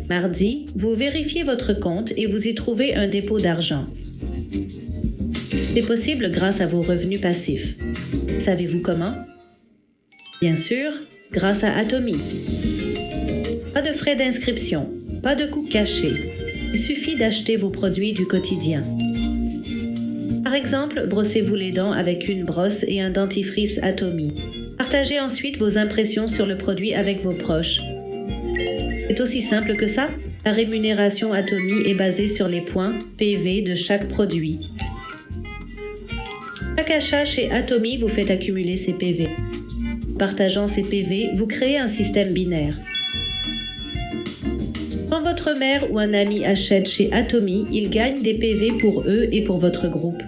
Mardi, vous vérifiez votre compte et vous y trouvez un dépôt d'argent. C'est possible grâce à vos revenus passifs. Savez-vous comment? Bien sûr, grâce à Atomy. Pas de frais d'inscription, pas de coûts cachés. Il suffit d'acheter vos produits du quotidien. Par exemple, brossez-vous les dents avec une brosse et un dentifrice Atomy. Partagez ensuite vos impressions sur le produit avec vos proches. C'est aussi simple que ça. La rémunération Atomy est basée sur les points PV de chaque produit. Chaque achat chez Atomy vous fait accumuler ces PV. Partageant ces PV, vous créez un système binaire. Quand votre mère ou un ami achète chez Atomy, il gagne des PV pour eux et pour votre groupe.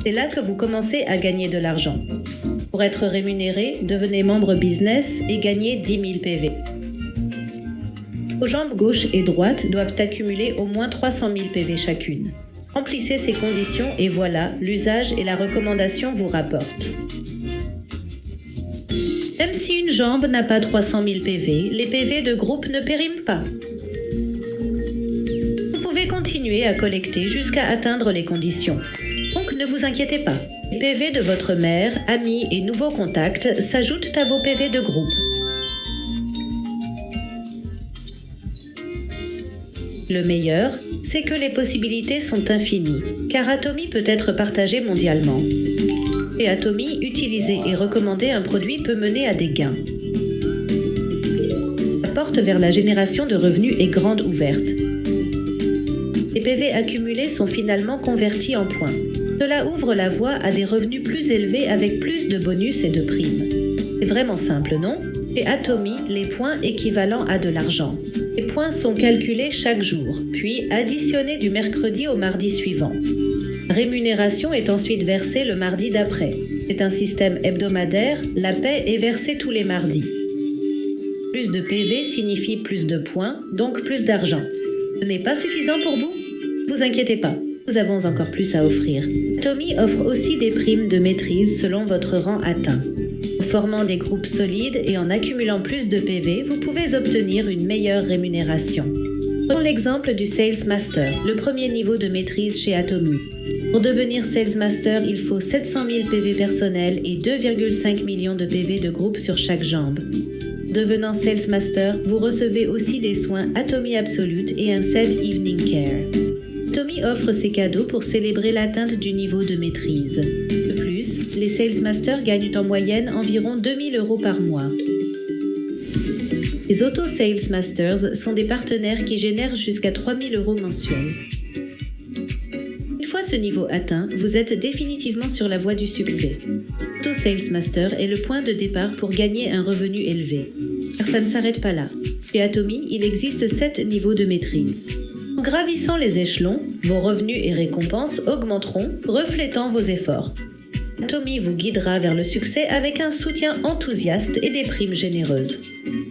C'est là que vous commencez à gagner de l'argent. Pour être rémunéré, devenez membre business et gagnez 10 000 PV. Vos jambes gauche et droite doivent accumuler au moins 300 000 PV chacune. Remplissez ces conditions et voilà, l'usage et la recommandation vous rapportent. Même si une jambe n'a pas 300 000 PV, les PV de groupe ne périment pas. Vous pouvez continuer à collecter jusqu'à atteindre les conditions. Donc ne vous inquiétez pas. Les PV de votre mère, amis et nouveaux contacts s'ajoutent à vos PV de groupe. Le meilleur, c'est que les possibilités sont infinies, car Atomy peut être partagé mondialement. Chez Atomy, utiliser et recommander un produit peut mener à des gains. La porte vers la génération de revenus est grande ouverte. Les PV accumulés sont finalement convertis en points. Cela ouvre la voie à des revenus plus élevés avec plus de bonus et de primes. C'est vraiment simple, non? Chez Atomy, les points équivalent à de l'argent. Les points sont calculés chaque jour, puis additionnés du mercredi au mardi suivant. La rémunération est ensuite versée le mardi d'après. C'est un système hebdomadaire, la paie est versée tous les mardis. Plus de PV signifie plus de points, donc plus d'argent. Ce n'est pas suffisant pour vous? Ne vous inquiétez pas, nous avons encore plus à offrir. Atomy offre aussi des primes de maîtrise selon votre rang atteint. En formant des groupes solides et en accumulant plus de PV, vous pouvez obtenir une meilleure rémunération. Prenons l'exemple du Sales Master, le premier niveau de maîtrise chez Atomy. Pour devenir Sales Master, il faut 700 000 PV personnels et 2,5 millions de PV de groupe sur chaque jambe. Devenant Sales Master, vous recevez aussi des soins Atomy Absolute et un set Evening Care. Atomy offre ces cadeaux pour célébrer l'atteinte du niveau de maîtrise. De plus, les Sales Masters gagnent en moyenne environ 2 000 € par mois. Les Auto Sales Masters sont des partenaires qui génèrent jusqu'à 3 000 € mensuels. Une fois ce niveau atteint, vous êtes définitivement sur la voie du succès. Auto Sales Master est le point de départ pour gagner un revenu élevé. Car ça ne s'arrête pas là. Chez Atomy, il existe 7 niveaux de maîtrise. En gravissant les échelons, vos revenus et récompenses augmenteront, reflétant vos efforts. Atomy vous guidera vers le succès avec un soutien enthousiaste et des primes généreuses.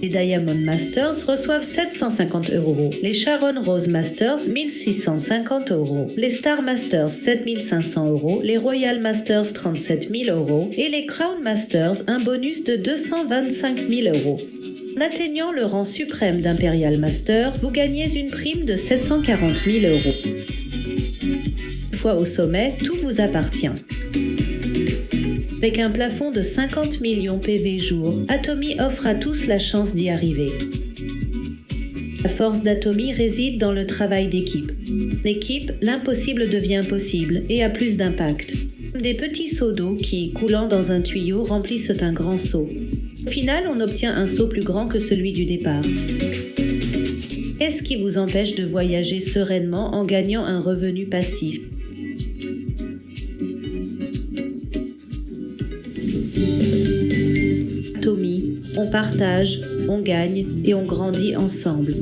Les Diamond Masters reçoivent 750 €, les Sharon Rose Masters 1650 €, les Star Masters 7500 €, les Royal Masters 37 000 € et les Crown Masters un bonus de 225 000 €. En atteignant le rang suprême d'Imperial Master, vous gagnez une prime de 740 000 €. Une fois au sommet, tout vous appartient. Avec un plafond de 50 millions PV jour, Atomy offre à tous la chance d'y arriver. La force d'Atomy réside dans le travail d'équipe. En équipe, l'impossible devient possible et a plus d'impact. Comme des petits seaux d'eau qui, coulant dans un tuyau, remplissent un grand seau. Au final, on obtient un seau plus grand que celui du départ. Qu'est-ce qui vous empêche de voyager sereinement en gagnant un revenu passif? Atomy, on partage, on gagne et on grandit ensemble.